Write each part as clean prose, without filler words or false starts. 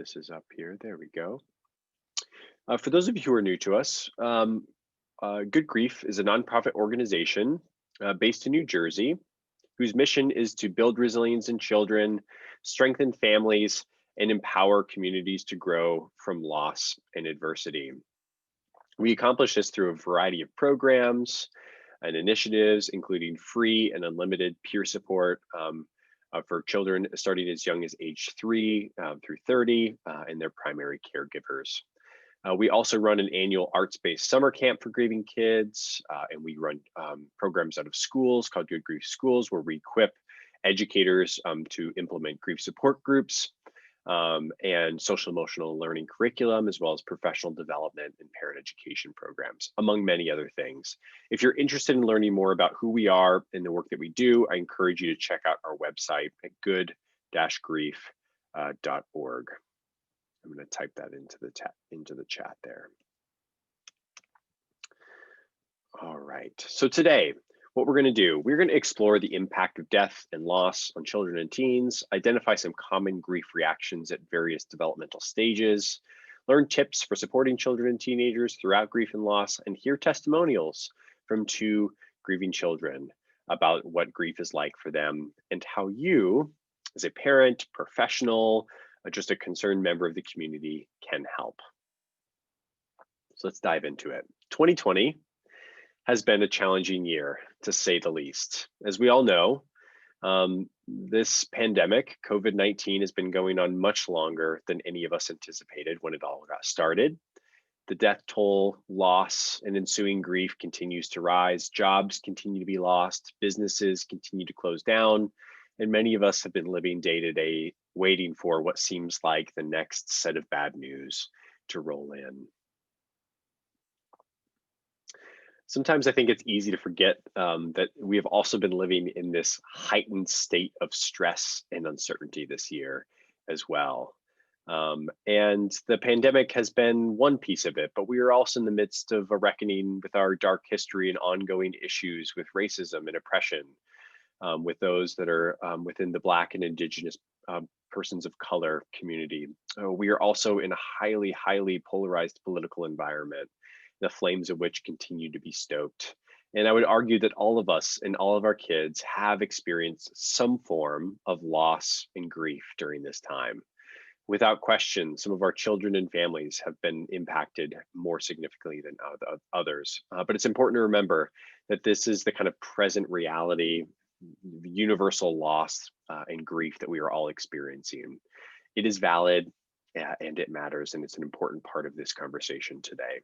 this is up here. There we go. For those of you who are new to us, Good Grief is a nonprofit organization based in New Jersey whose mission is to build resilience in children, strengthen families, and empower communities to grow from loss and adversity. We accomplish this through a variety of programs and initiatives, including free and unlimited peer support for children starting as young as age 3 through 30 and their primary caregivers. We also run an annual arts-based summer camp for grieving kids, and we run programs out of schools called Good Grief Schools, where we equip educators to implement grief support groups and social emotional learning curriculum, as well as professional development and parent education programs, among many other things. If you're interested in learning more about who we are and the work that we do, I encourage you to check out our website at good-grief.org. I'm going to type that into the chat there. All right, so today, what we're going to do, we're going to explore the impact of death and loss on children and teens, identify some common grief reactions at various developmental stages, learn tips for supporting children and teenagers throughout grief and loss, and hear testimonials from 2 grieving children about what grief is like for them and how you, as a parent, professional, just a concerned member of the community, can help. So let's dive into it. 2020 has been a challenging year, to say the least. As we all know, this pandemic, COVID-19, has been going on much longer than any of us anticipated when it all got started. The death toll, loss, and ensuing grief continues to rise. Jobs continue to be lost. Businesses continue to close down. And many of us have been living day to day, waiting for what seems like the next set of bad news to roll in. Sometimes I think it's easy to forget that we have also been living in this heightened state of stress and uncertainty this year as well. And the pandemic has been one piece of it, but we are also in the midst of a reckoning with our dark history and ongoing issues with racism and oppression, with those that are within the Black and Indigenous persons of color community. We are also in a highly polarized political environment, the flames of which continue to be stoked. And I would argue that all of us and all of our kids have experienced some form of loss and grief during this time. Without question, some of our children and families have been impacted more significantly than others. But it's important to remember that this is the kind of present reality, the universal loss and grief that we are all experiencing. It is valid and it matters, and it's an important part of this conversation today.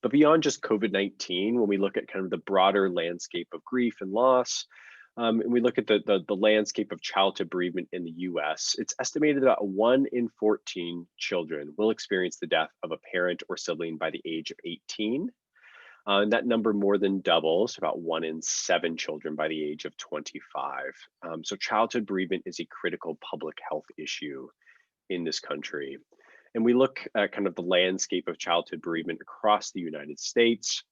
But beyond just COVID-19, when we look at kind of the broader landscape of grief and loss, and we look at the landscape of childhood bereavement in the US, it's estimated that 1 in 14 children will experience the death of a parent or sibling by the age of 18. And that number more than doubles, about 1 in 7 children by the age of 25. So childhood bereavement is a critical public health issue in this country. And we look at kind of the landscape of childhood bereavement across the United States.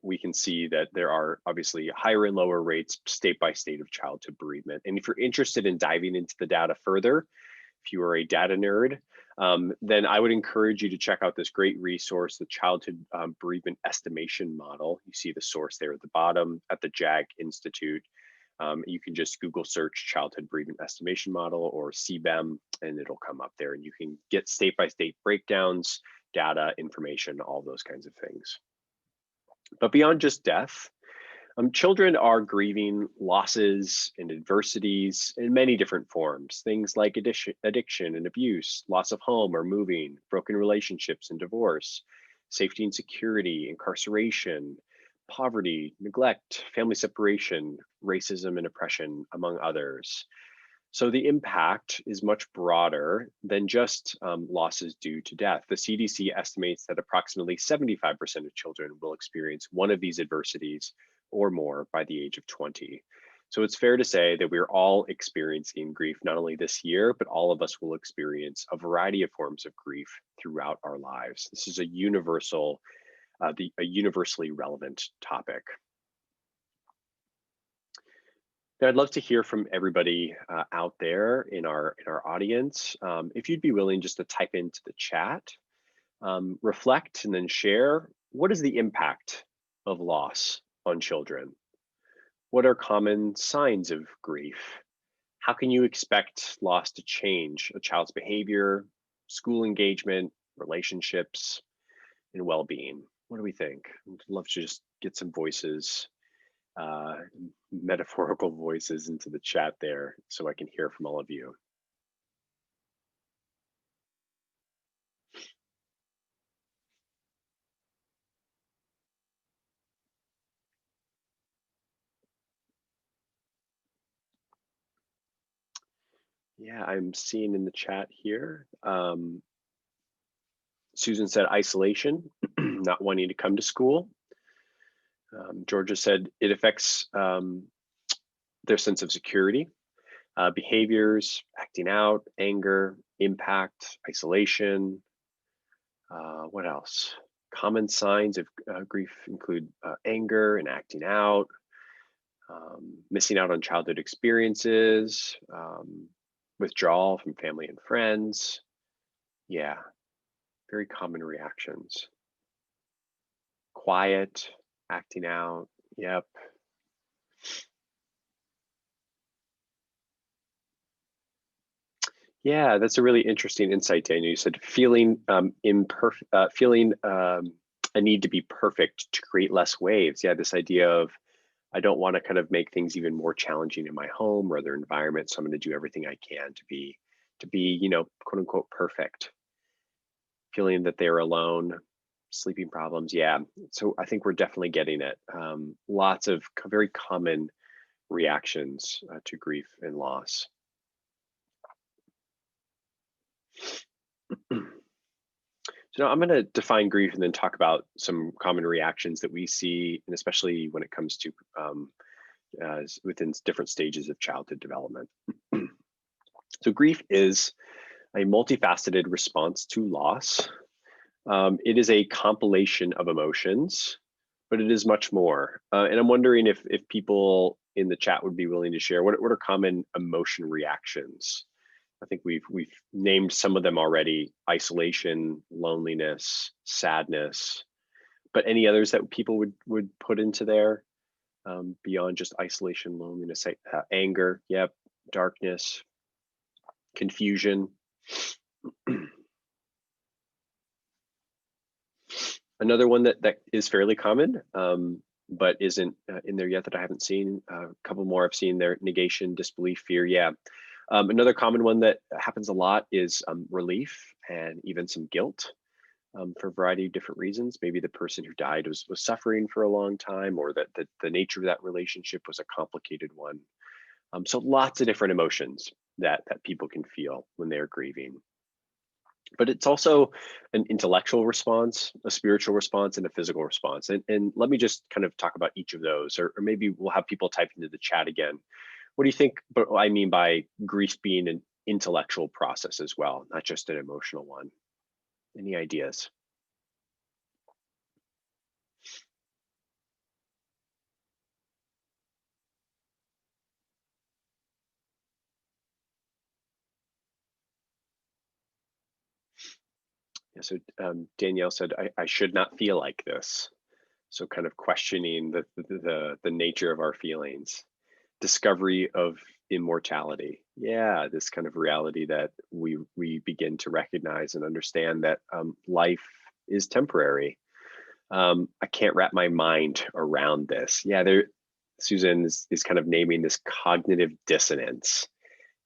We can see that there are obviously higher and lower rates state by state of childhood bereavement. And if you're interested in diving into the data further, if you are a data nerd, then I would encourage you to check out this great resource, the Childhood Bereavement Estimation Model. You see the source there at the bottom at the JAG Institute. You can just Google search Childhood Bereavement Estimation Model or CBEM, and it'll come up there, and you can get state by state breakdowns, data, information, all those kinds of things. But beyond just death, children are grieving losses and adversities in many different forms, things like addiction and abuse, loss of home or moving, broken relationships and divorce, safety and security, incarceration, poverty, neglect, family separation, racism and oppression, among others. So the impact is much broader than just losses due to death. The CDC estimates that approximately 75% of children will experience one of these adversities or more by the age of 20. So it's fair to say that we're all experiencing grief, not only this year, but all of us will experience a variety of forms of grief throughout our lives. This is a universally relevant topic. Yeah, I'd love to hear from everybody out there in our audience. If you'd be willing just to type into the chat, reflect, and then share. What is the impact of loss on children? What are common signs of grief? How can you expect loss to change a child's behavior, school engagement, relationships, and well-being? What do we think? I'd love to just get some voices, uh, metaphorical voices into the chat there so I can hear from all of you. Yeah, I'm seeing in the chat here. Susan said isolation, not wanting to come to school. Georgia said it affects their sense of security, behaviors, acting out, anger, impact, isolation. What else? Common signs of grief include anger and acting out, missing out on childhood experiences, withdrawal from family and friends. Yeah, very common reactions. Quiet, acting out. Yep. Yeah, that's a really interesting insight, Daniel. You said feeling imperfect, feeling a need to be perfect to create less waves. Yeah, this idea of I don't want to kind of make things even more challenging in my home or other environments. So I'm going to do everything I can to be, quote unquote, perfect. Feeling that they're alone, sleeping problems. Yeah. So I think we're definitely getting it. Lots of very common reactions to grief and loss. So I'm going to define grief and then talk about some common reactions that we see, and especially when it comes to within different stages of childhood development. So grief is a multifaceted response to loss. It is a compilation of emotions, but it is much more. And I'm wondering if people in the chat would be willing to share what are common emotion reactions. I think we've named some of them already: isolation, loneliness, sadness. But any others that people would put into there beyond just isolation, loneliness, anger, yep, darkness, confusion. Another one that is fairly common, but isn't in there yet that I haven't seen. A couple more I've seen there: negation, disbelief, fear. Yeah. Another common one that happens a lot is relief and even some guilt for a variety of different reasons. Maybe the person who died was suffering for a long time, or that the nature of that relationship was a complicated one. So lots of different emotions that people can feel when they're grieving. But it's also an intellectual response, a spiritual response, and a physical response. And let me just kind of talk about each of those, or maybe we'll have people type into the chat again. What do you think? But I mean by grief being an intellectual process as well, not just an emotional one. Any ideas? Yeah, so Danielle said, I should not feel like this. So kind of questioning the nature of our feelings. Discovery of immortality. Yeah, this kind of reality that we begin to recognize and understand that life is temporary. I can't wrap my mind around this. Yeah, Susan is kind of naming this cognitive dissonance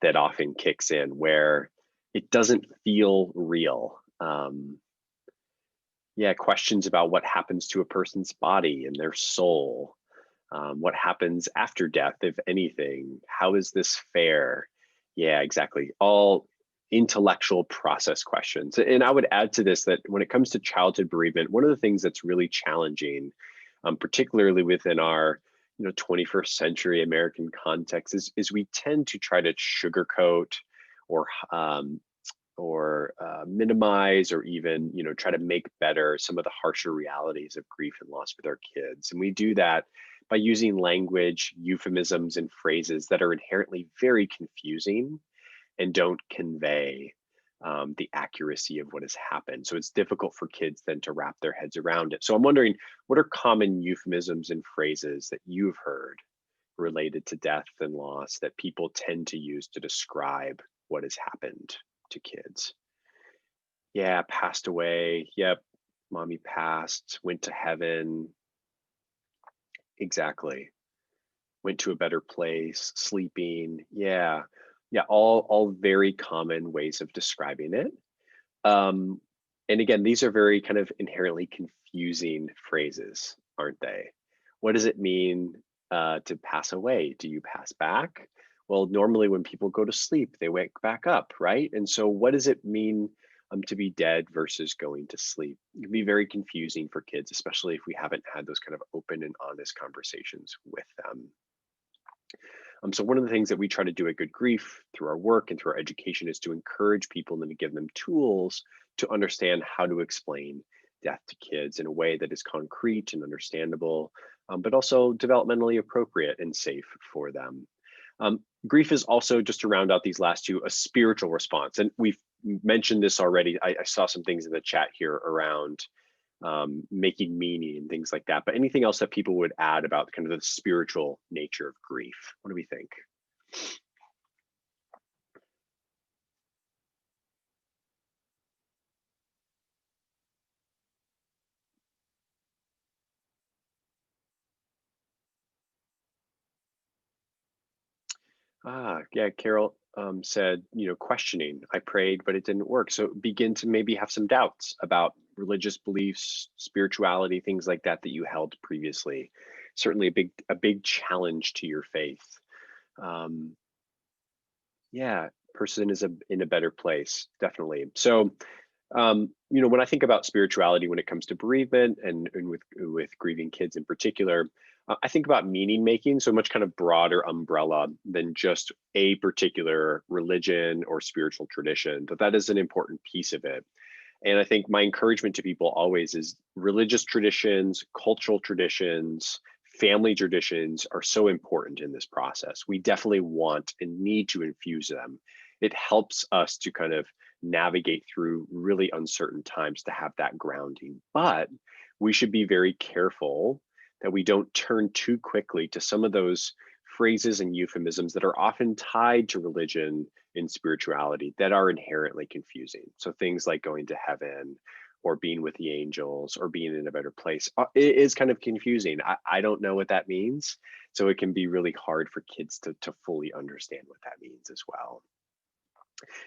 that often kicks in where it doesn't feel real. Yeah, questions about what happens to a person's body and their soul. What happens after death, if anything? How is this fair? Yeah, exactly. All intellectual process questions. And I would add to this that when it comes to childhood bereavement, one of the things that's really challenging, particularly within our 21st century American context, is we tend to try to sugarcoat or minimize or even try to make better some of the harsher realities of grief and loss with our kids. And we do that by using language, euphemisms, and phrases that are inherently very confusing and don't convey the accuracy of what has happened. So it's difficult for kids then to wrap their heads around it. So I'm wondering, what are common euphemisms and phrases that you've heard related to death and loss that people tend to use to describe what has happened to kids? Yeah, passed away. Yep, mommy passed, went to heaven. Exactly. Went to a better place, sleeping. Yeah. Yeah, all very common ways of describing it. Um, and again, these are very kind of inherently confusing phrases, aren't they? What does it mean to pass away? Do you pass back? Well, normally when people go to sleep, they wake back up, right? And so, what does it mean to be dead versus going to sleep? It can be very confusing for kids, especially if we haven't had those kind of open and honest conversations with them. So one of the things that we try to do at Good Grief through our work and through our education is to encourage people and to give them tools to understand how to explain death to kids in a way that is concrete and understandable, but also developmentally appropriate and safe for them. Grief is also, just to round out these last two, a spiritual response. And we've mentioned this already. I saw some things in the chat here around making meaning and things like that. But anything else that people would add about kind of the spiritual nature of grief? What do we think? Yeah, Carol said, questioning. I prayed, but it didn't work. So begin to maybe have some doubts about religious beliefs, spirituality, things like that that you held previously. Certainly a big challenge to your faith. Um, yeah, person is in a better place, definitely. So when I think about spirituality when it comes to bereavement and with grieving kids in particular, I think about meaning making, so much kind of broader umbrella than just a particular religion or spiritual tradition. But that is an important piece of it. And I think my encouragement to people always is religious traditions, cultural traditions, family traditions are so important in this process. We definitely want and need to infuse them. It helps us to kind of navigate through really uncertain times to have that grounding. But we should be very careful that we don't turn too quickly to some of those phrases and euphemisms that are often tied to religion and spirituality that are inherently confusing. So things like going to heaven or being with the angels or being in a better place it is kind of confusing. I don't know what that means. So it can be really hard for kids to fully understand what that means as well.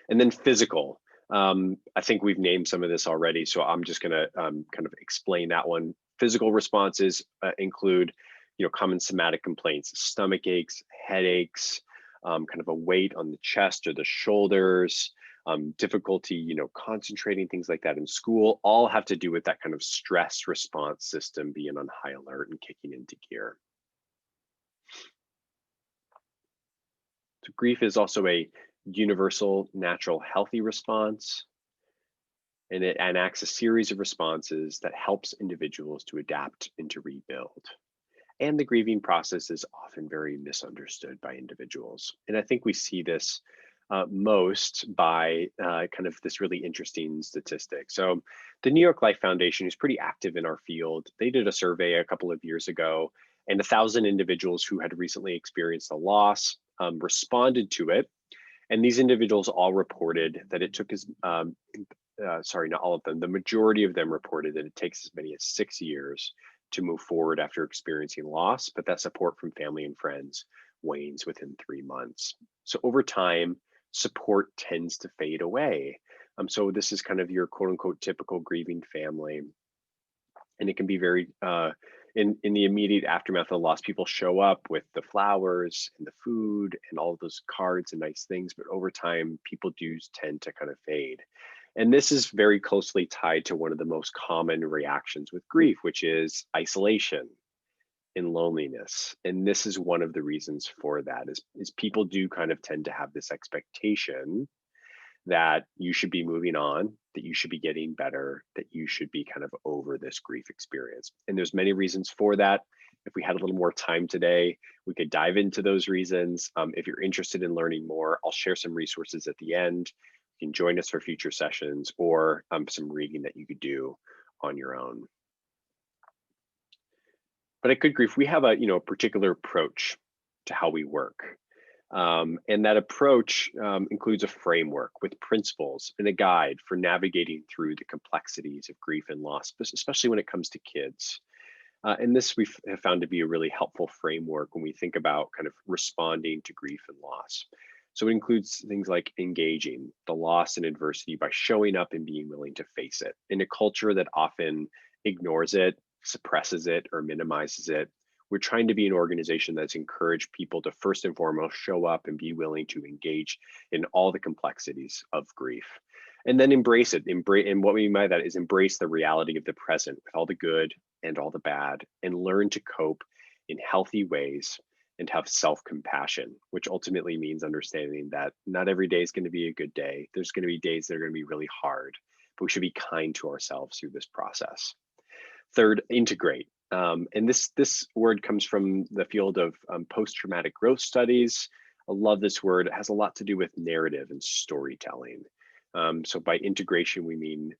And then physical. I think we've named some of this already, so I'm just going to kind of explain that one. Physical responses include, common somatic complaints, stomach aches, headaches, kind of a weight on the chest or the shoulders, difficulty, concentrating, things like that in school, all have to do with that kind of stress response system being on high alert and kicking into gear. So grief is also a universal, natural, healthy response, and it enacts a series of responses that helps individuals to adapt and to rebuild. And the grieving process is often very misunderstood by individuals. And I think we see this most by kind of this really interesting statistic. So, the New York Life Foundation is pretty active in our field. They did a survey a couple of years ago, and 1,000 individuals who had recently experienced a loss responded to it. And these individuals all reported that it took sorry, not all of them, the majority of them reported that it takes as many as 6 years to move forward after experiencing loss, but that support from family and friends wanes within 3 months. So over time, support tends to fade away. So this is kind of your quote unquote typical grieving family. And it can be very, in the immediate aftermath of the loss, people show up with the flowers and the food and all of those cards and nice things, but over time, people do tend to kind of fade. And this is very closely tied to one of the most common reactions with grief, which is isolation and loneliness. And this is one of the reasons for that is people do kind of tend to have this expectation that you should be moving on, that you should be getting better, that you should be kind of over this grief experience. And there's many reasons for that. If we had a little more time today, we could dive into those reasons. If you're interested in learning more, I'll share some resources at the end. You can join us for future sessions or some reading that you could do on your own. But at Good Grief, we have a particular approach to how we work. And that approach includes a framework with principles and a guide for navigating through the complexities of grief and loss, especially when it comes to kids. And this we have found to be a really helpful framework when we think about kind of responding to grief and loss. So it includes things like engaging the loss and adversity by showing up and being willing to face it. In a culture that often ignores it, suppresses it, or minimizes it, we're trying to be an organization that's encouraged people to first and foremost show up and be willing to engage in all the complexities of grief. And then embrace it. And what we mean by that is embrace the reality of the present with all the good and all the bad, and learn to cope in healthy ways and have self-compassion, which ultimately means understanding that not every day is going to be a good day. There's going to be days that are going to be really hard, but we should be kind to ourselves through this process. Third, integrate. And this word comes from the field of post-traumatic growth studies. I love this word. It has a lot to do with narrative and storytelling. So by integration, we mean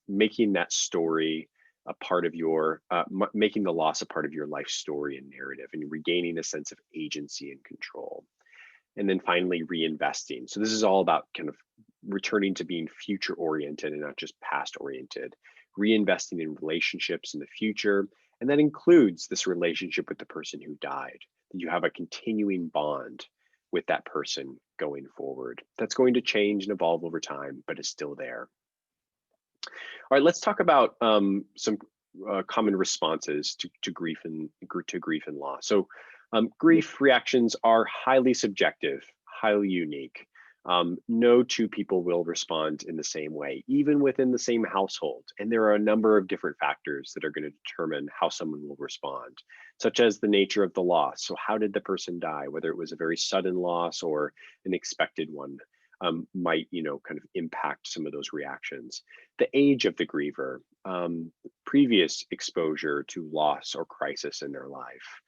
making that story a part of your, making the loss a part of your life story and narrative, and regaining a sense of agency and control. And then finally, reinvesting. So this is all about kind of returning to being future oriented and not just past oriented, reinvesting in relationships in the future. And that includes this relationship with the person who died, that you have a continuing bond with that person going forward. That's going to change and evolve over time, but is still there. All right, let's talk about some common responses to grief and loss. So grief reactions are highly subjective, highly unique. No two people will respond in the same way, even within the same household. And there are a number of different factors that are going to determine how someone will respond, such as the nature of the loss. So how did the person die, whether it was a very sudden loss or an expected one, might, kind of impact some of those reactions. The age of the griever, previous exposure to loss or crisis in their life,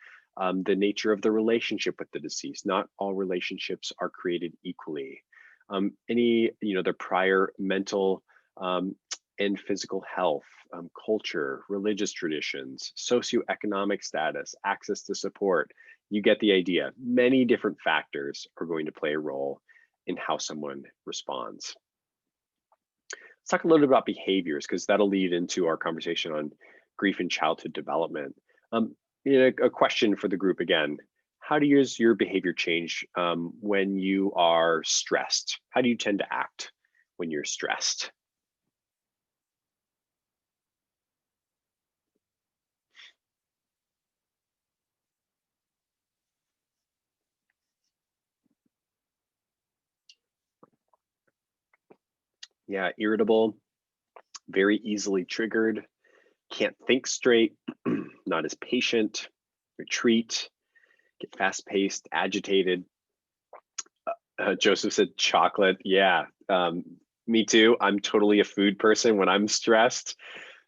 the nature of the relationship with the deceased. Not all relationships are created equally. Their prior mental and physical health, culture, religious traditions, socioeconomic status, access to support. You get the idea. Many different factors are going to play a role in how someone responds. Let's talk a little bit about behaviors, because that'll lead into our conversation on grief and childhood development. A question for the group again: how does your behavior change when you are stressed? How do you tend to act when you're stressed? Yeah, irritable, very easily triggered, can't think straight, not as patient, retreat, get fast-paced, agitated. Joseph said chocolate. Yeah, me too. I'm totally a food person when I'm stressed.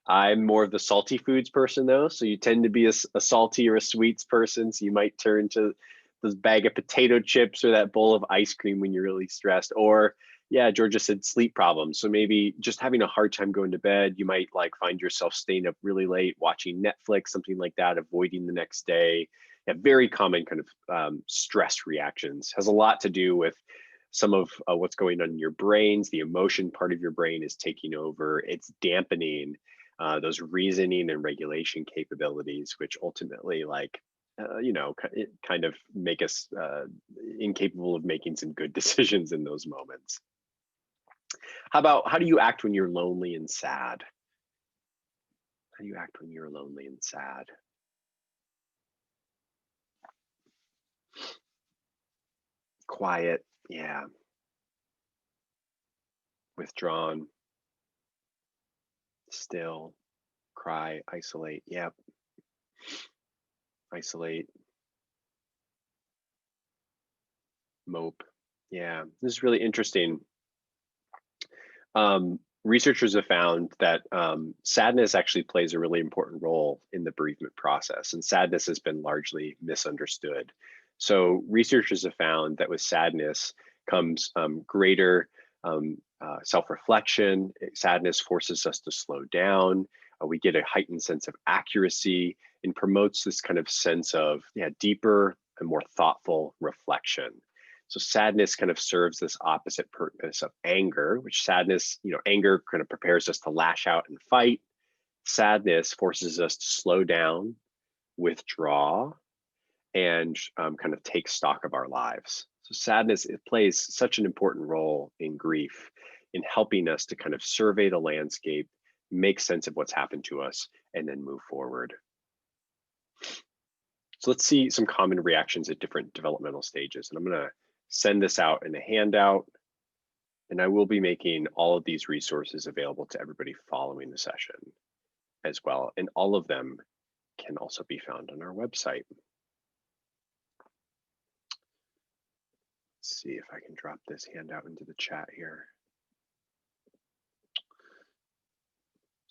I'm more of the salty foods person though. So you tend to be a salty or a sweets person. So you might turn to those bag of potato chips or that bowl of ice cream when you're really stressed. Or yeah, Georgia said sleep problems. So maybe just having a hard time going to bed, you might like find yourself staying up really late, watching Netflix, something like that, avoiding the next day. Yeah, very common kind of stress reactions. Has a lot to do with some of what's going on in your brains. The emotion part of your brain is taking over. It's dampening those reasoning and regulation capabilities, which ultimately kind of make us incapable of making some good decisions in those moments. How do you act when you're lonely and sad? How do you act when you're lonely and sad? Quiet, yeah. Withdrawn, still, cry, isolate, yep. Isolate, mope. Yeah, this is really interesting. researchers have found that sadness actually plays a really important role in the bereavement process, and sadness has been largely misunderstood. So, researchers have found that with sadness comes greater self reflection. Sadness forces us to slow down. We get a heightened sense of accuracy and promotes this kind of sense of, yeah, deeper and more thoughtful reflection. So sadness kind of serves this opposite purpose of anger, which sadness, anger kind of prepares us to lash out and fight. Sadness forces us to slow down, withdraw, and kind of take stock of our lives. So sadness, it plays such an important role in grief in helping us to kind of survey the landscape, make sense of what's happened to us, and then move forward. So let's see some common reactions at different developmental stages. And I'm going to send this out in a handout, and I will be making all of these resources available to everybody following the session as well. And all of them can also be found on our website. Let's see if I can drop this handout into the chat here.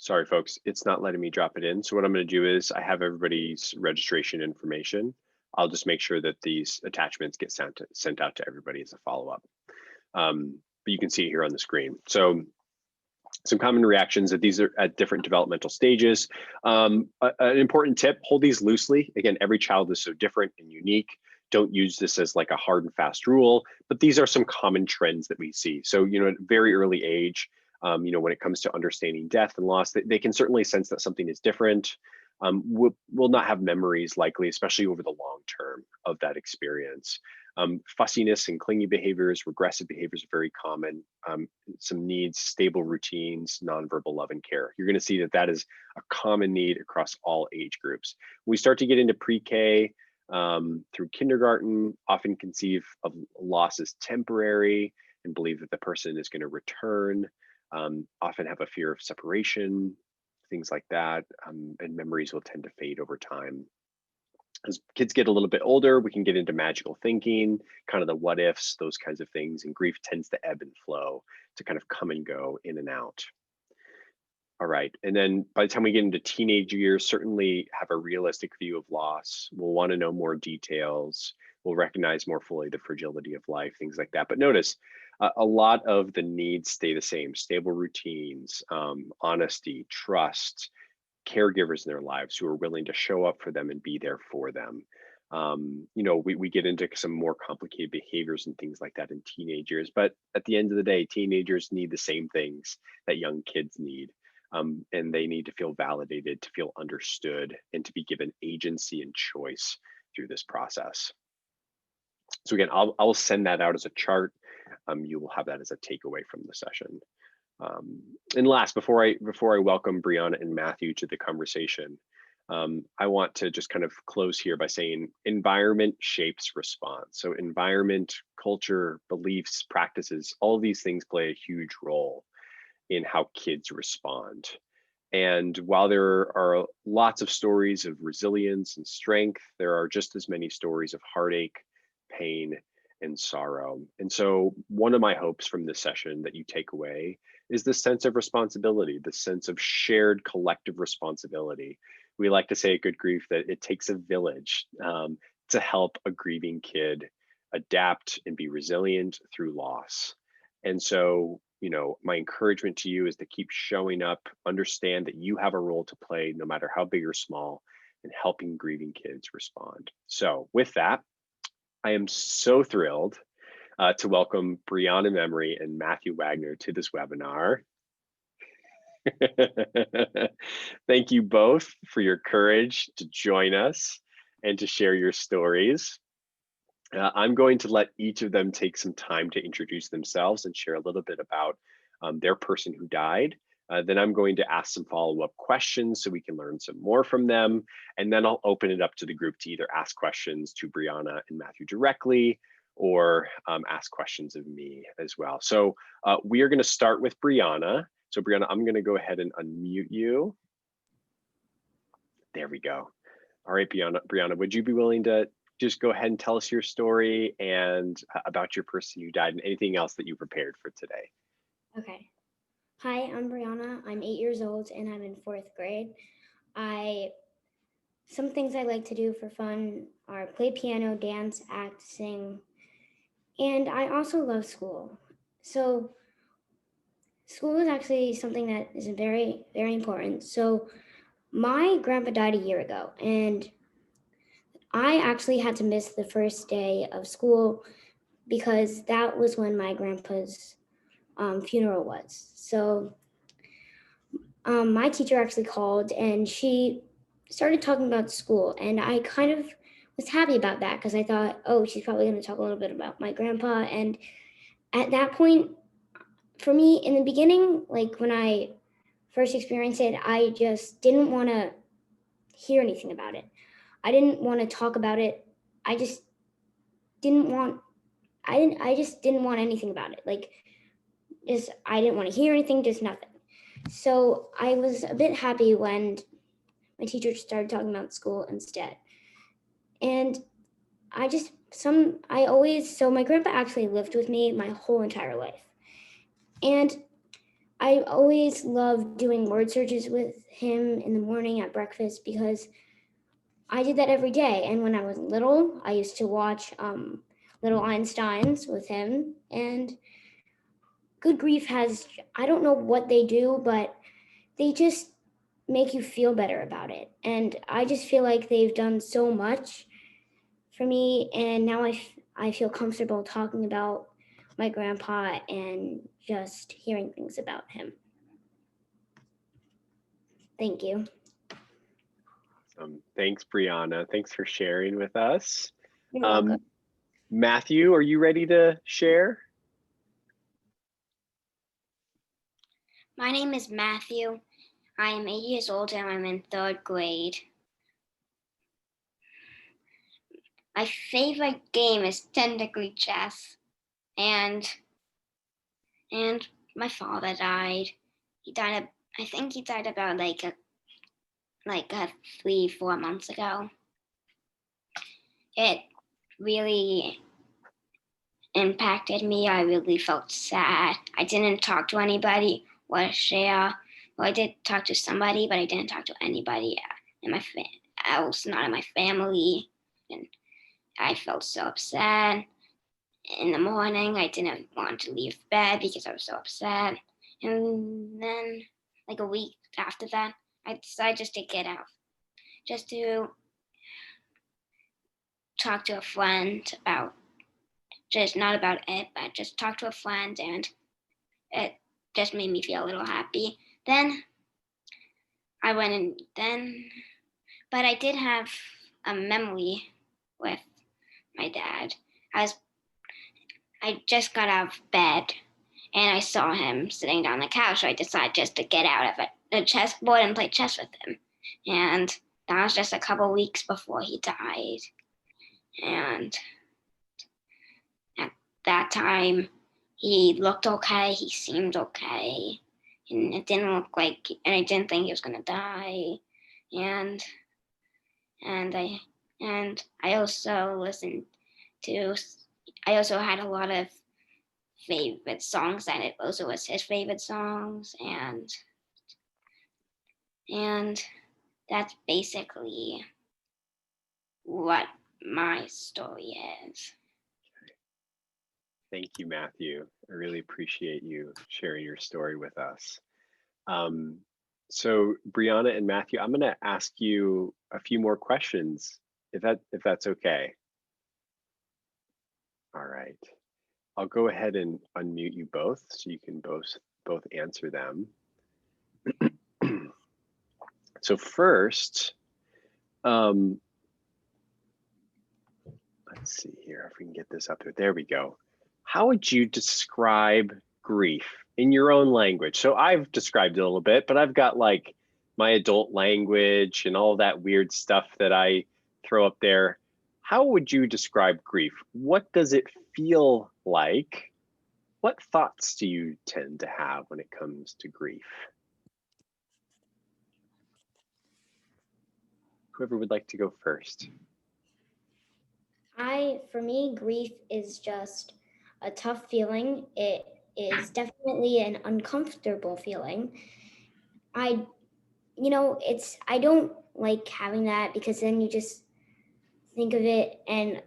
Sorry, folks, it's not letting me drop it in. So what I'm going to do is I have everybody's registration information. I'll just make sure that these attachments get sent out to everybody as a follow-up. But you can see it here on the screen. So some common reactions that these are at different developmental stages. An important tip, hold these loosely. Again, every child is so different and unique. Don't use this as like a hard and fast rule, but these are some common trends that we see. So, at a very early age, when it comes to understanding death and loss, they can certainly sense that something is different. Will not have memories likely, especially over the long term of that experience. Fussiness and clingy behaviors, regressive behaviors are very common. Some needs, stable routines, nonverbal love and care. You're going to see that that is a common need across all age groups. We start to get into pre-K through kindergarten, often conceive of loss as temporary and believe that the person is going to return, often have a fear of separation, things like that, and memories will tend to fade over time. As kids get a little bit older, we can get into magical thinking, kind of the what ifs, those kinds of things, and grief tends to ebb and flow, to kind of come and go in and out. All right, and then by the time we get into teenage years, certainly have a realistic view of loss. We'll want to know more details. We'll recognize more fully the fragility of life, things like that. But notice, a lot of the needs stay the same: stable routines, honesty, trust, caregivers in their lives who are willing to show up for them and be there for them. We get into some more complicated behaviors and things like that in teenagers, but at the end of the day, teenagers need the same things that young kids need. And they need to feel validated, to feel understood, and to be given agency and choice through this process. So again, I'll send that out as a chart. You will have that as a takeaway from the session. And last, before I welcome Brianna and Matthew to the conversation, I want to just kind of close here by saying environment shapes response. So environment, culture, beliefs, practices, all of these things play a huge role in how kids respond. And while there are lots of stories of resilience and strength, there are just as many stories of heartache, pain, and sorrow. And so one of my hopes from this session that you take away is the sense of responsibility, the sense of shared collective responsibility. We like to say at Good Grief that it takes a village to help a grieving kid adapt and be resilient through loss. And so, my encouragement to you is to keep showing up, understand that you have a role to play, no matter how big or small, in helping grieving kids respond. So with that, I am so thrilled to welcome Brianna Memory and Matthew Wagner to this webinar. Thank you both for your courage to join us and to share your stories. I'm going to let each of them take some time to introduce themselves and share a little bit about their person who died. Then I'm going to ask some follow-up questions so we can learn some more from them. And then I'll open it up to the group to either ask questions to Brianna and Matthew directly, or ask questions of me as well. So we are going to start with Brianna. So Brianna, I'm going to go ahead and unmute you. There we go. All right, Brianna, would you be willing to just go ahead and tell us your story and about your person who died and anything else that you prepared for today? Okay. Hi, I'm Brianna. I'm 8 years old and I'm in fourth grade. I Some things I like to do for fun are play piano, dance, act, sing, and I also love school. So school is actually something that is very, very important. So my grandpa died a year ago, and I actually had to miss the first day of school because that was when my grandpa's funeral was. So my teacher actually called and she started talking about school, and I kind of was happy about that because I thought, oh, she's probably going to talk a little bit about my grandpa. And at that point, for me, in the beginning, like when I first experienced it, I just didn't want to hear anything about it. I didn't want to talk about it. I just didn't want. I just didn't want anything about it. Like, just I didn't want to hear anything. Just nothing. So I was a bit happy when my teacher started talking about school instead. And I always, so my grandpa actually lived with me my whole entire life. And I always loved doing word searches with him in the morning at breakfast because I did that every day. And when I was little, I used to watch Little Einsteins with him. And Good Grief has, I don't know what they do, but they just make you feel better about it. And I just feel like they've done so much for me, and now I feel comfortable talking about my grandpa and just hearing things about him. Thank you. Thanks, Brianna. Thanks for sharing with us. You're welcome. Um, Matthew, are you ready to share? My name is Matthew. I am 8 years old and I'm in third grade. My favorite game is technically chess, and and my father died. He died. I think he died about like 3-4 months ago. It really impacted me. I really felt sad. I didn't talk to anybody or share. Well, I did talk to somebody, but I didn't talk to anybody in my else, not in my family. And I felt so upset. In the morning, I didn't want to leave bed because I was so upset. And then, like a week after that, I decided just to get out, just to talk to a friend about, just not about it, but just talk to a friend, and it just made me feel a little happy. Then I went and then, but I did have a memory with my dad. I was I just got out of bed and I saw him sitting down on the couch. So I decided just to get out of it, the chessboard and play chess with him. And that was just a couple weeks before he died. And at that time, he looked okay. He seemed okay. And it didn't look like, and I didn't think he was gonna die. And and I also listened to. I also had a lot of favorite songs, and it also was his favorite songs, and that's basically what my story is. Thank you, Matthew. I really appreciate you sharing your story with us. Um, so, Brianna and Matthew, I'm going to ask you a few more questions, if that's okay. All right. I'll go ahead and unmute you both so you can both answer them. So first, let's see here if we can get this up here. There we go. How would you describe grief in your own language? So I've described it a little bit, but I've got like my adult language and all that weird stuff that I throw up there. How would you describe grief? What does it feel like? What thoughts do you tend to have when it comes to grief? Whoever would like to go first. For me, grief is just a tough feeling. is definitely an uncomfortable feeling. I, I don't like having that because then you just think of it. And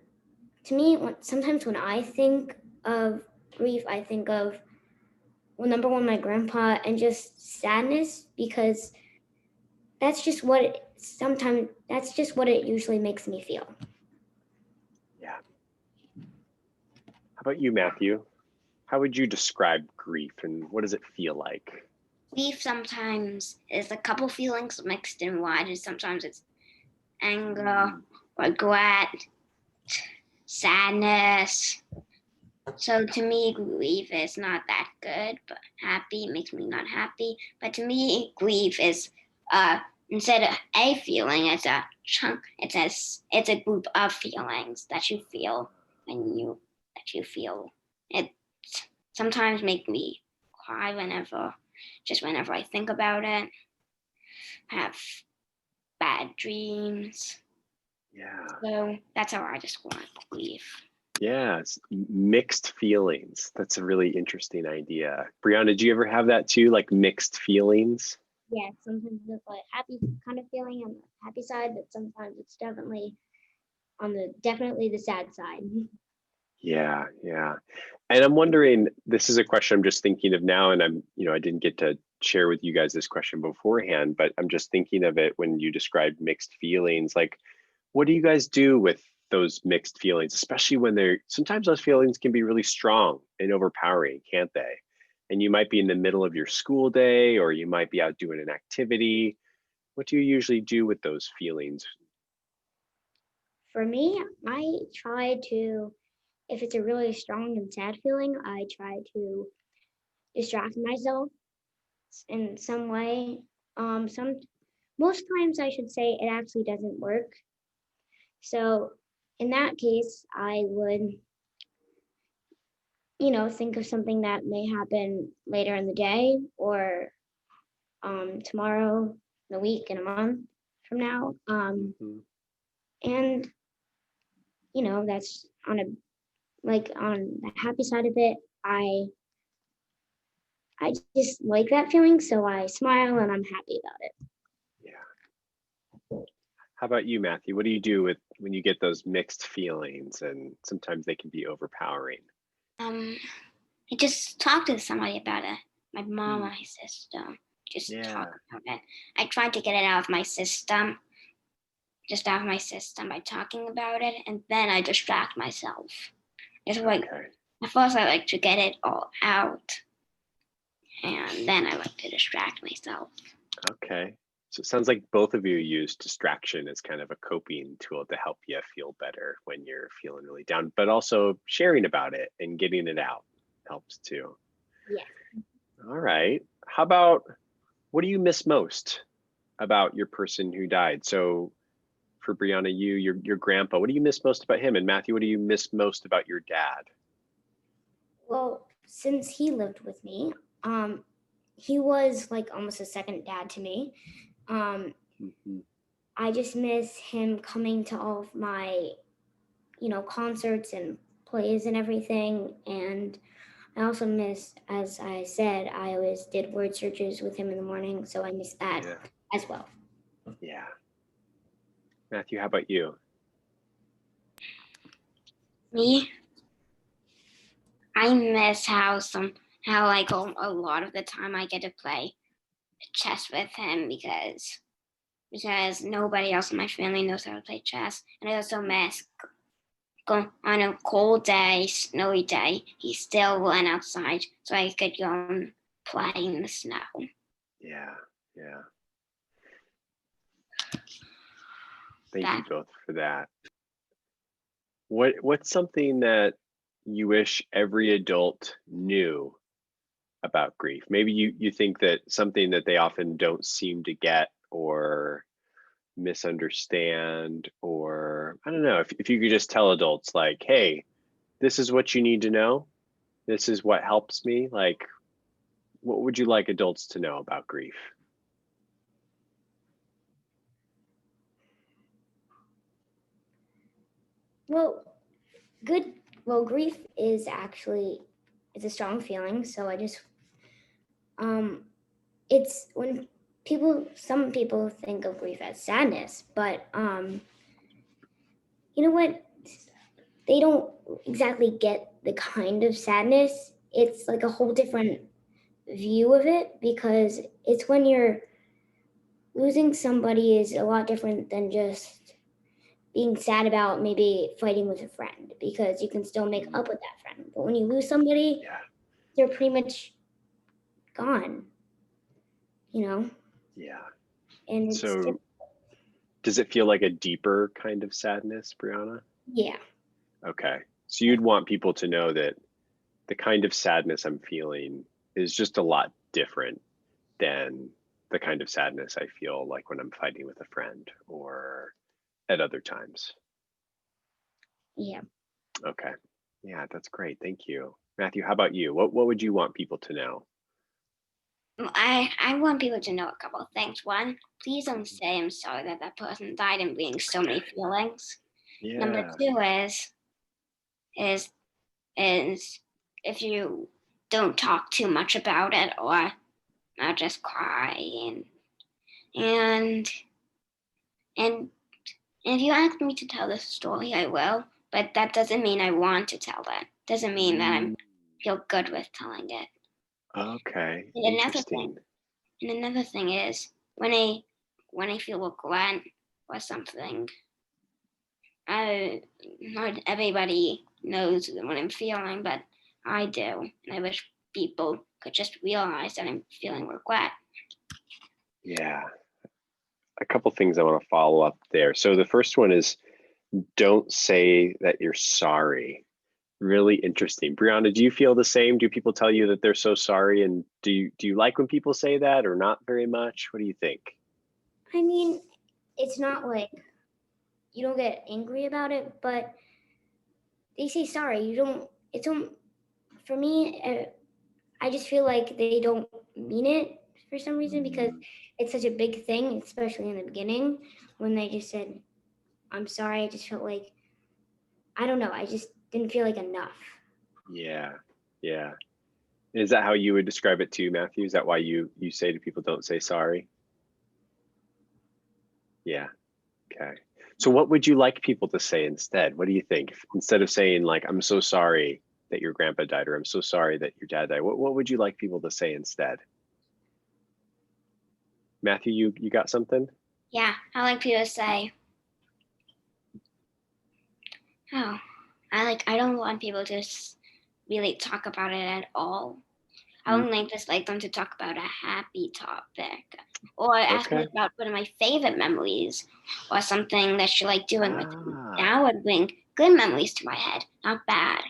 to me, sometimes when I think of grief, I think of, well, number one, my grandpa, and just sadness, because that's just what it usually makes me feel. Yeah. How about you, Matthew? How would you describe grief and what does it feel like? Grief sometimes is a couple feelings mixed in one, and sometimes it's anger, regret, sadness. So to me, grief is not that good, but happy makes me not happy. But to me, grief is instead of a feeling, it's a chunk. It's a group of feelings that you feel It sometimes make me cry whenever I think about it. I have bad dreams. Yeah. So that's how I describe grief. Yeah, it's mixed feelings. That's a really interesting idea. Brianna, did you ever have that too, like mixed feelings? Yeah, sometimes it's like happy kind of feeling on the happy side, but sometimes it's definitely the sad side. Yeah, yeah. And I'm wondering, this is a question I'm just thinking of now, and I didn't get to share with you guys this question beforehand, but I'm just thinking of it when you described mixed feelings. Like, what do you guys do with those mixed feelings, especially when sometimes those feelings can be really strong and overpowering, can't they? And you might be in the middle of your school day, or you might be out doing an activity. What do you usually do with those feelings? For me, I try to, if it's a really strong and sad feeling, I try to distract myself in some way. Some Most times I should say it actually doesn't work. So in that case, I would, think of something that may happen later in the day or tomorrow, in a week, in a month from now. Mhm. And that's on the happy side of it. I just like that feeling, so I smile and I'm happy about it. Yeah. How about you, Matthew? What do you do with when you get those mixed feelings and sometimes they can be overpowering? I just talk to somebody about it. My mom or Hmm. my sister. Just talk Yeah. about it. I try to get it out of my system, by talking about it, and then I distract myself. It's like Okay. at first I like to get it all out, and then I like to distract myself. Okay. So it sounds like both of you use distraction as kind of a coping tool to help you feel better when you're feeling really down, but also sharing about it and getting it out helps too. Yeah. All right. How about what do you miss most about your person who died? So for Brianna, your grandpa, what do you miss most about him? And Matthew, what do you miss most about your dad? Well, since he lived with me, he was like almost a second dad to me. Um, Mhm. I just miss him coming to all of my, concerts and plays and everything. And I also miss, as I said, I always did word searches with him in the morning, so I miss that Yeah. as well. Yeah. Matthew, how about you? Me, I miss how like a lot of the time I get to play chess with him because nobody else in my family knows how to play chess, and I also miss go on a cold day, snowy day. He still went outside so I could go and play in the snow. Yeah. Yeah. Thank you That both for that. What's something that you wish every adult knew about grief? Maybe you think that something that they often don't seem to get or misunderstand, or I don't know, if you could just tell adults like, hey, this is what you need to know. This is what helps me. Like, what would you like adults to know about grief? Well, good. Well, grief is actually it's a strong feeling. So I just it's when some people think of grief as sadness, but you know what? They don't exactly get the kind of sadness. It's like a whole different view of it because it's when you're losing somebody is a lot different than just being sad about maybe fighting with a friend because you can still make up with that friend. But when you lose somebody, Yeah. they're pretty much gone, you know? Yeah. And it's So does it feel like a deeper kind of sadness, Brianna? yeah. Okay. So you'd want people to know that the kind of sadness I'm feeling is just a lot different than the kind of sadness I feel like when I'm fighting with a friend or at other times. Yeah. Okay. Yeah, that's great. Thank you. Matthew, how about you? What would you want people to know? I want people to know a couple of things. One, please don't say I'm sorry that that person died and bring so many feelings. Number Yeah. two is is if you don't talk too much about it or not just cry and and if you ask me to tell this story, I will. But that doesn't mean I want to tell it. Doesn't mean that I Mm, feel good with telling it. okay. And another thing, Interesting. and another thing is when I feel regret or something, I not everybody knows what I'm feeling, but I do, and I wish people could just realize that I'm feeling regret. Yeah. A couple things I want to follow up there. So the first one is don't say that you're sorry. Really interesting. Brianna, do you feel the same? Do people tell you that they're so sorry? And do you like when people say that or not very much? What do you think? I mean, it's not like you don't get angry about it, but they say sorry. You don't, it's, for me, I just feel like they don't mean it for some reason because Mm, it's such a big thing, especially in the beginning when they just said, I'm sorry. I just felt like, I don't know. I just didn't feel like enough. yeah. Yeah. Is that how you would describe it too, Matthew? Is that why you say to people don't say sorry? Yeah. Okay. So what would you like people to say instead? What do you think? Instead of saying like, I'm so sorry that your grandpa died, or I'm so sorry that your dad died, what would you like people to say instead? Matthew, you got something? Yeah, I like people to say, oh, I don't want people to really talk about it at all. I Mm, would just like them to talk about a happy topic or ask me okay. about one of my favorite memories or something that you like doing with me. Ah, That would bring good memories to my head, not bad.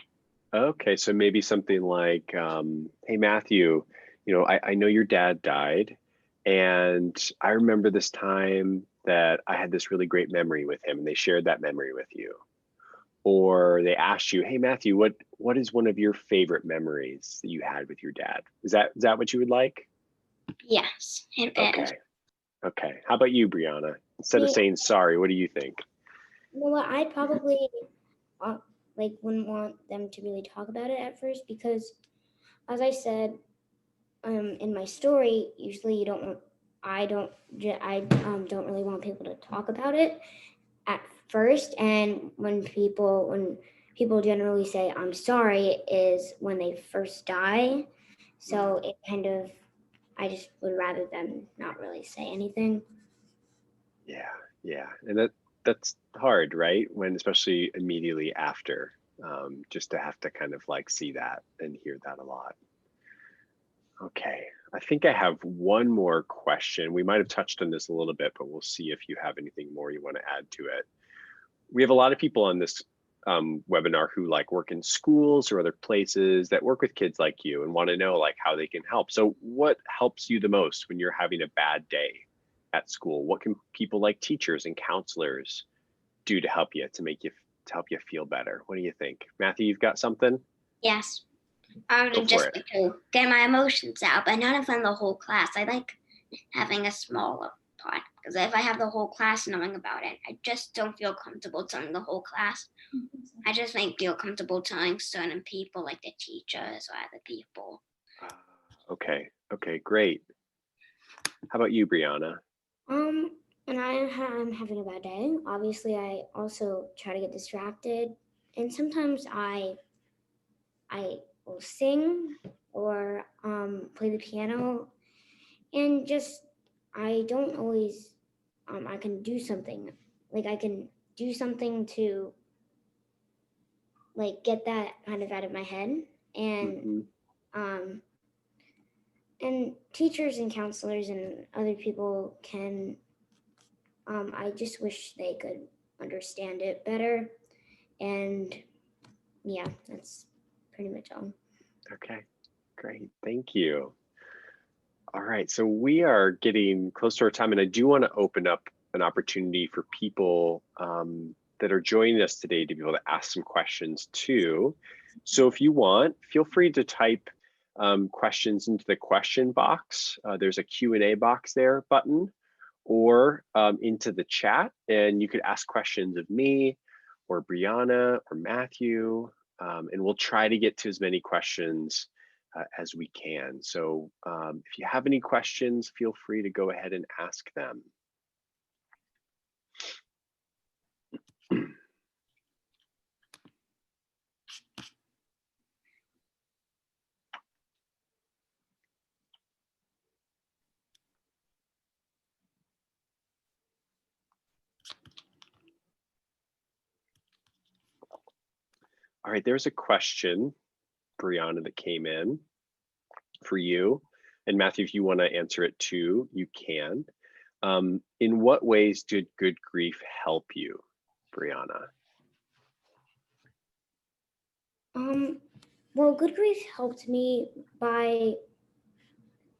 okay. So maybe something like, hey, Matthew, I know your dad died, and I remember this time that I had this really great memory with him, and they shared that memory with you. Or they asked you, "Hey Matthew, what is one of your favorite memories that you had with your dad?" Is that what you would like? Yes, it is. Okay. Okay. How about you, Brianna? Instead of Me, saying sorry, what do you think? you know what? I probably uh, like wouldn't want them to really talk about it at first because, as I said, in my story, usually you don't want. I don't really want people to talk about it at first, and when people generally say I'm sorry is when they first die. So Mm, it kind of I just would rather them not really say anything. yeah, yeah, and that's hard, right? When especially immediately after, just to have to kind of like see that and hear that a lot. Okay, I think I have one more question. We might have touched on this a little bit, but we'll see if you have anything more you want to add to it. We have a lot of people on this webinar who like work in schools or other places that work with kids like you and want to know like how they can help. So what helps you the most when you're having a bad day at school? What can people like teachers and counselors do to help you to help you feel better? What do you think? Matthew, you've got something? Yes. I Go would for just it. like to get my emotions out, but not in front of the whole class. I like having a smaller part. Because if I have the whole class knowing about it, I just don't feel comfortable telling the whole class. I just feel comfortable telling certain people, like the teachers or other people. Okay, great. How about you, Brianna? And I'm having a bad day. Obviously, I also try to get distracted, and sometimes I will sing or play the piano, and just I don't always I can do something, like I can do something to like get that kind of out of my head, Mhm. um and teachers and counselors and other people can I just wish they could understand it better. And yeah, that's pretty much all. Okay, great. Thank you. All right, so we are getting close to our time, and I do want to open up an opportunity for people that are joining us today to be able to ask some questions too. So if you want, feel free to type questions into the question box. There's a Q&A box there button, or into the chat, and you could ask questions of me or Brianna or Matthew, and we'll try to get to as many questions as we can. So if you have any questions, feel free to go ahead and ask them. All right, there's a question, Brianna, that came in for you. And Matthew, if you want to answer it too, you can. In what ways did good grief help you, Brianna? Well, Good Grief helped me by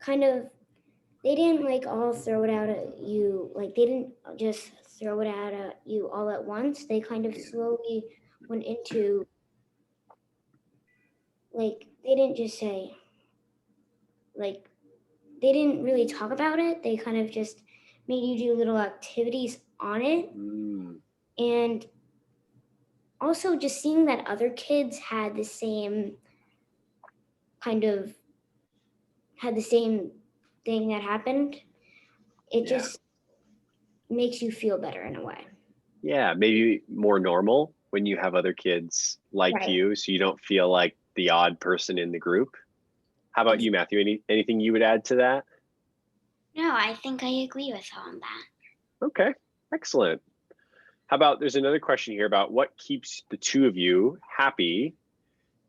kind of, they didn't like all throw it out at you. Like they didn't just throw it out at you all at once. They kind of slowly went into, like, they didn't just say, like, they didn't really talk about it. They kind of just made you do little activities on it. And also just seeing that other kids had the same thing that happened, it just makes you feel better in a way. Yeah, maybe more normal when you have other kids like Right. you, so you don't feel like the odd person in the group. How about you, Matthew? Anything you would add to that? No, I think I agree with her on that. Okay, excellent. How about, there's another question here about what keeps the two of you happy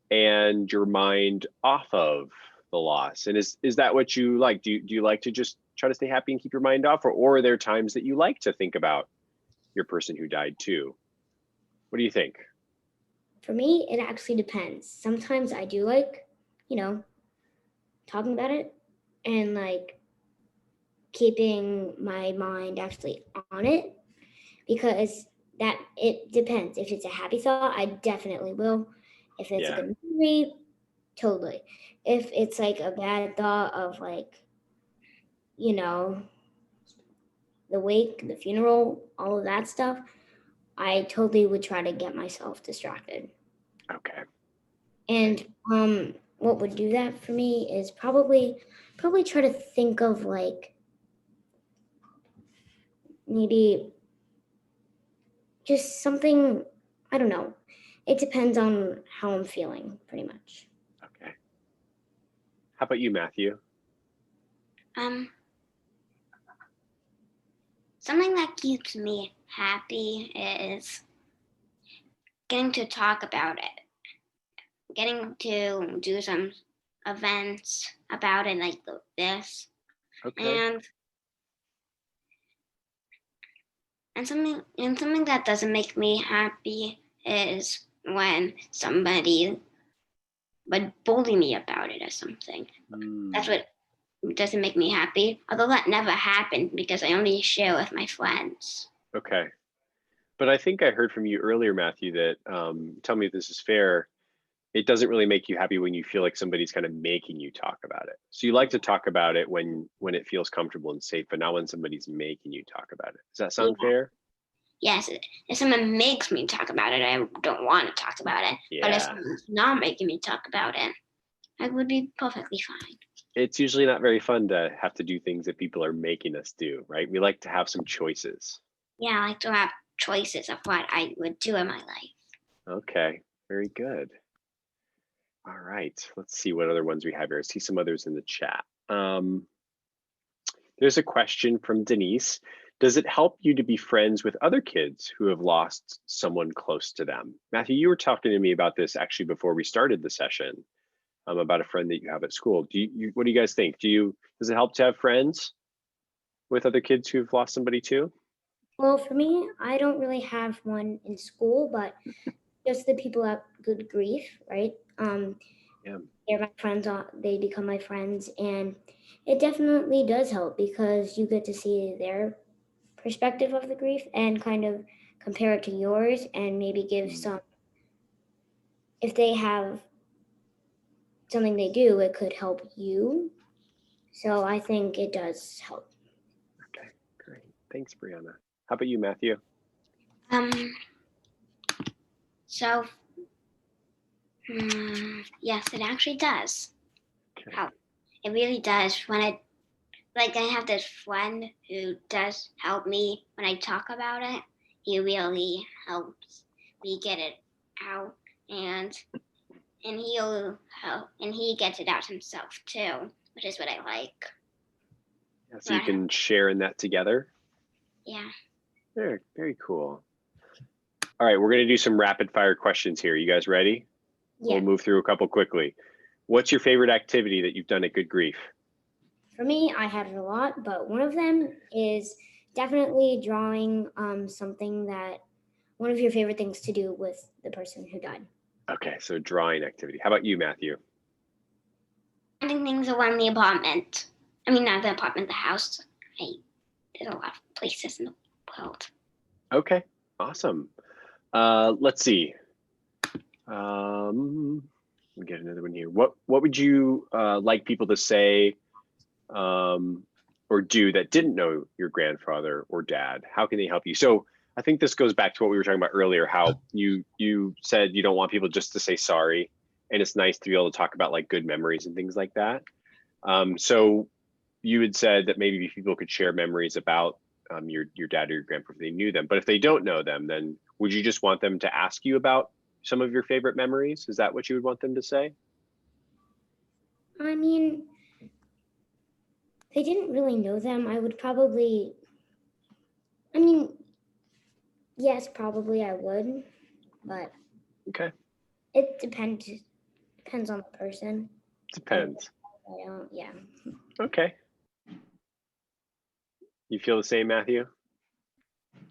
and your mind off of the loss? And is that what you like? Do you like to just try to stay happy and keep your mind off, or are there times that you like to think about your person who died too? What do you think? For me, it actually depends. Sometimes I do like, talking about it and like keeping my mind actually on it, because that it depends. If it's a happy thought, I definitely will. If it's a good memory, totally. If it's like a bad thought of like, the wake, the funeral, all of that stuff, I totally would try to get myself distracted. Okay. And what would do that for me is probably try to think of like maybe just something, I don't know. It depends on how I'm feeling, pretty much. Okay. How about you, Matthew? Something that keeps me happy is getting to talk about it, getting to do some events about it like this. Okay. And something that doesn't make me happy is when somebody would bully me about it or something. That's what doesn't make me happy. Although that never happened because I only share with my friends. Okay. But I think I heard from you earlier, Matthew, that tell me if this is fair, it doesn't really make you happy when you feel like somebody's kind of making you talk about it. So you like to talk about it when it feels comfortable and safe, but not when somebody's making you talk about it. Does that sound Yeah. fair? Yes, if someone makes me talk about it, I don't want to talk about it. But if Yeah. someone's not making me talk about it, I would be perfectly fine. It's usually not very fun to have to do things that people are making us do, right? We like to have some choices. Yeah, I like to have choices of what I would do in my life. Okay, very good. All right, let's see what other ones we have here. I see some others in the chat. There's a question from Denise. Does it help you to be friends with other kids who have lost someone close to them? Matthew, you were talking to me about this actually before we started the session, about a friend that you have at school. What do you guys think? Does it help to have friends with other kids who've lost somebody too? Well, for me, I don't really have one in school, but just the people at Good Grief, right? Yeah. They're my friends. They become my friends, and it definitely does help because you get to see their perspective of the grief and kind of compare it to yours, and maybe give some. If they have something they do, it could help you. So I think it does help. Okay, great. Thanks, Brianna. How about you, Matthew? So, yes, it actually does Okay. help. It really does. I have this friend who does help me when I talk about it. He really helps me get it out, and he'll help, and he gets it out himself too, which is what I like. Yeah, so you can share in that together. Yeah. Very, very cool. All right, we're going to do some rapid fire questions here. You guys ready? Yeah. We'll move through a couple quickly. What's your favorite activity that you've done at Good Grief? For me, I have a lot, but one of them is definitely drawing something that one of your favorite things to do with the person who died. Okay, so drawing activity. How about you, Matthew? Finding things around the apartment. I mean, not the apartment, the house. There's a lot of places in the world. Okay, awesome. Let's see. Let me get another one here. What would you like people to say or do that didn't know your grandfather or dad? How can they help you? So I think this goes back to what we were talking about earlier, how you said you don't want people just to say sorry, and it's nice to be able to talk about like good memories and things like that. So you had said that maybe people could share memories about your dad or your grandpa if they knew them, but if they don't know them, then would you just want them to ask you about some of your favorite memories? Is that what you would want them to say? I mean, they didn't really know them. I would probably, yes, probably I would, but Okay. it depends on the person. Depends. I don't, yeah. Okay. You feel the same, Matthew?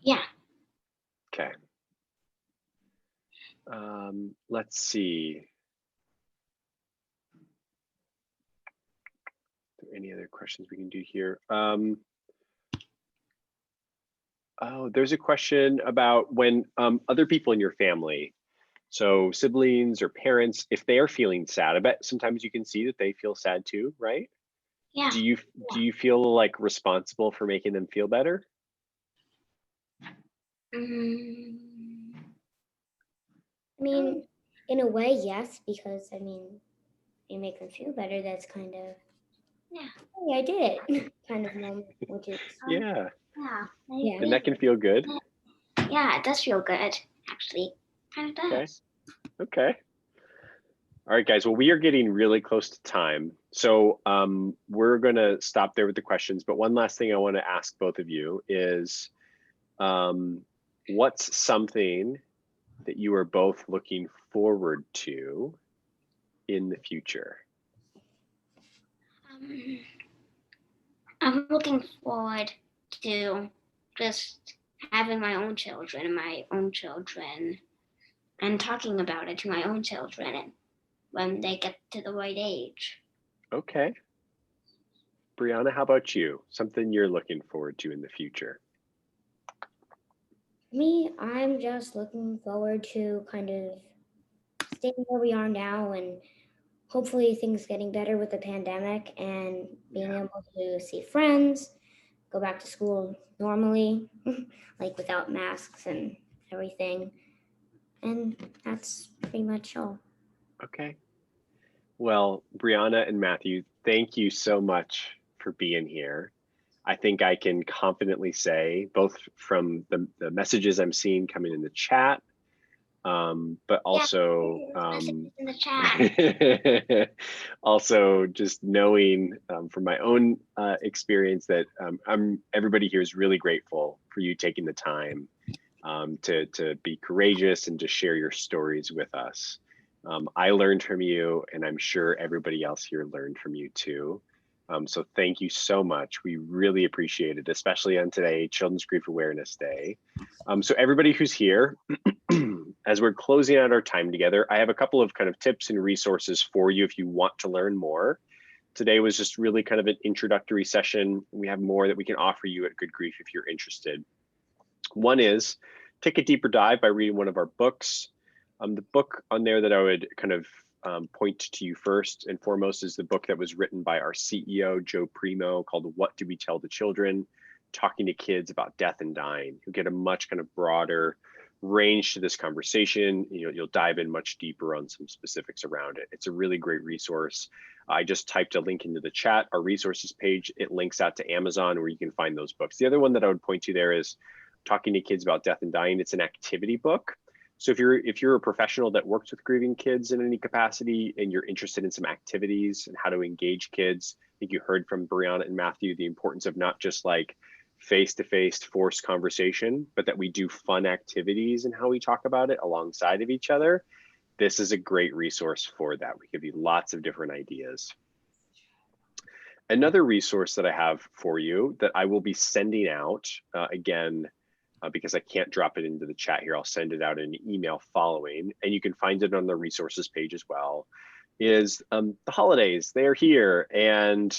Yeah. Okay. Let's see. Any other questions we can do here? Oh, there's a question about when other people in your family, so siblings or parents, if they are feeling sad, I bet sometimes you can see that they feel sad too, right? Yeah. Do you feel like responsible for making them feel better? I mean, in a way, yes, because you make them feel better. That's kind of, hey, I did it kind of moment, which is Yeah. Yeah. And that can feel good. Yeah, it does feel good, actually. Kind of does. Okay. All right, guys. Well, we are getting really close to time. So we're going to stop there with the questions. But one last thing I want to ask both of you is what's something that you are both looking forward to in the future? I'm looking forward to just having my own children and talking about it to my own children when they get to the right age. Okay. Brianna, how about you? Something you're looking forward to in the future? me. I'm just looking forward to kind of staying where we are now, and hopefully things getting better with the pandemic and being able to see friends, go back to school normally, like without masks and everything. And that's pretty much all. Okay. Well, Brianna and Matthew, thank you so much for being here. I think I can confidently say, both from the messages I'm seeing coming in the chat, but also In the chat. also just knowing from my own experience that everybody here is really grateful for you taking the time to be courageous and to share your stories with us. I learned from you, and I'm sure everybody else here learned from you too. So thank you so much. We really appreciate it, especially on today, Children's Grief Awareness Day. So everybody who's here, as we're closing out our time together, I have a couple of kind of tips and resources for you if you want to learn more. Today was just really kind of an introductory session. We have more that we can offer you at Good Grief if you're interested. One is take a deeper dive by reading one of our books. The book on there that I would kind of point to you first and foremost is the book that was written by our CEO, Joe Primo, called What Do We Tell the Children? Talking to kids about death and dying. You'll get a much kind of broader range to this conversation. You'll dive in much deeper on some specifics around it. It's a really great resource. I just typed a link into the chat, our resources page. It links out to Amazon where you can find those books. The other one that I would point to there is Talking to Kids About Death and Dying. It's an activity book. So if you're a professional that works with grieving kids in any capacity and you're interested in some activities and how to engage kids, I think you heard from Brianna and Matthew the importance of not just like face-to-face forced conversation, but that we do fun activities and how we talk about it alongside of each other. This is a great resource for that. We give you lots of different ideas. Another resource that I have for you that I will be sending out again, because I can't drop it into the chat here, I'll send it out in an email following, and you can find it on the resources page as well, is the holidays. They're here, and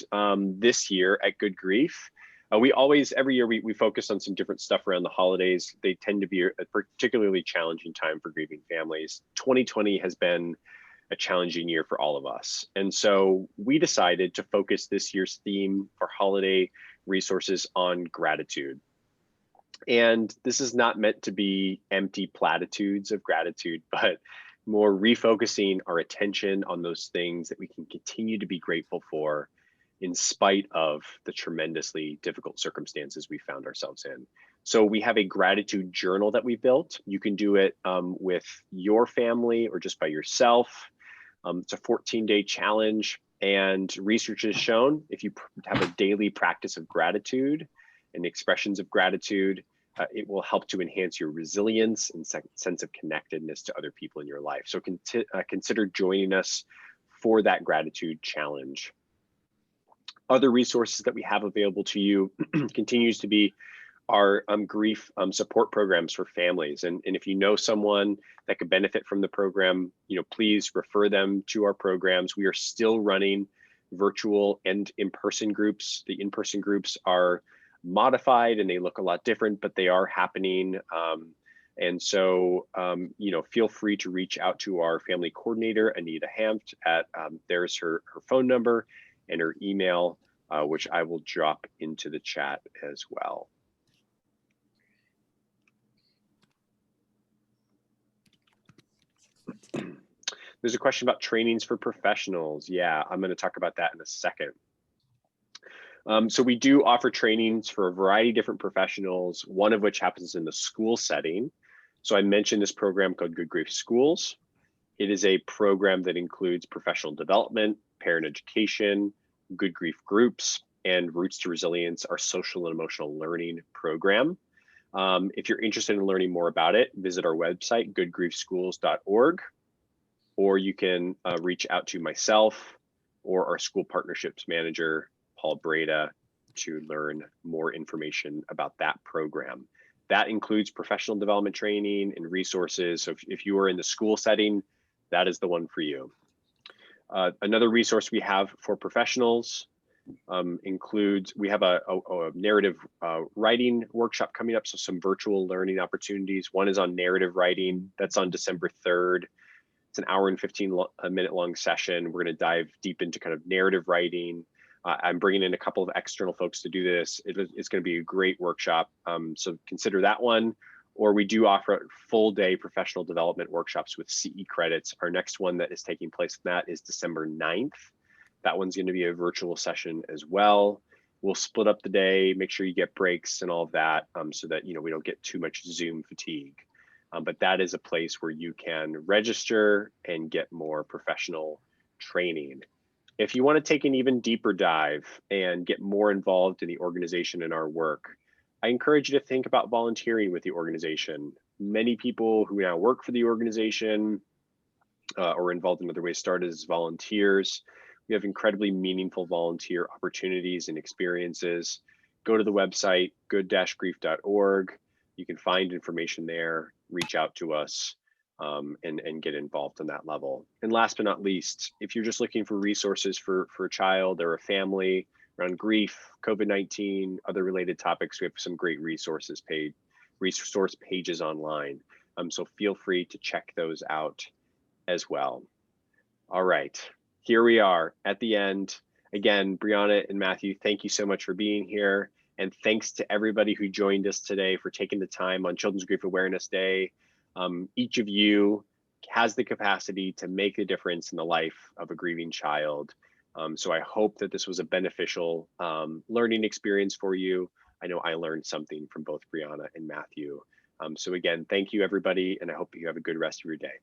this year at Good Grief, every year we focus on some different stuff around the holidays. They tend to be a particularly challenging time for grieving families. 2020 has been a challenging year for all of us. And so we decided to focus this year's theme for holiday resources on gratitude. And this is not meant to be empty platitudes of gratitude, but more refocusing our attention on those things that we can continue to be grateful for in spite of the tremendously difficult circumstances we found ourselves in. So we have a gratitude journal that we built. You can do it with your family or just by yourself. It's a 14-day challenge, and research has shown if you have a daily practice of gratitude and expressions of gratitude, it will help to enhance your resilience and sense of connectedness to other people in your life. So consider joining us for that gratitude challenge. Other resources that we have available to you continues to be our grief support programs for families. And if you know someone that could benefit from the program, please refer them to our programs. We are still running virtual and in-person groups. The in-person groups are modified and they look a lot different, but they are happening. And so, feel free to reach out to our family coordinator, Anita Hamft, at there's her phone number and her email, which I will drop into the chat as well. There's a question about trainings for professionals. Yeah, I'm going to talk about that in a second. So we do offer trainings for a variety of different professionals, one of which happens in the school setting. So I mentioned this program called Good Grief Schools. It is a program that includes professional development, parent education, Good Grief groups, and Roots to Resilience, our social and emotional learning program. If you're interested in learning more about it, visit our website, goodgriefschools.org, or you can reach out to myself or our school partnerships manager, Paul Breda, to learn more information about that program. That includes professional development training and resources. So if you are in the school setting, that is the one for you. Another resource we have for professionals includes, we have a narrative writing workshop coming up, so some virtual learning opportunities. One is on narrative writing, that's on December 3rd. It's an hour and 15 minute long session. We're going to dive deep into kind of narrative writing. I'm bringing in a couple of external folks to do this. It's going to be a great workshop. So consider that one. Or we do offer full day professional development workshops with CE credits. Our next one that is taking place in that is December 9th. That one's going to be a virtual session as well. We'll split up the day, make sure you get breaks and all of that, so that we don't get too much Zoom fatigue. But that is a place where you can register and get more professional training. If you want to take an even deeper dive and get more involved in the organization and our work, I encourage you to think about volunteering with the organization. Many people who now work for the organization or involved in other ways started as volunteers. We have incredibly meaningful volunteer opportunities and experiences. Go to the website, good-grief.org. You can find information there, reach out to us, and get involved on that level. And last but not least, if you're just looking for resources for a child or a family around grief, COVID-19, other related topics, we have some great resource pages online. So feel free to check those out as well. All right, here we are at the end. Again, Brianna and Matthew, thank you so much for being here. And thanks to everybody who joined us today for taking the time on Children's Grief Awareness Day. Each of you has the capacity to make a difference in the life of a grieving child. So I hope that this was a beneficial learning experience for you. I know I learned something from both Brianna and Matthew. So again, thank you everybody, and I hope you have a good rest of your day.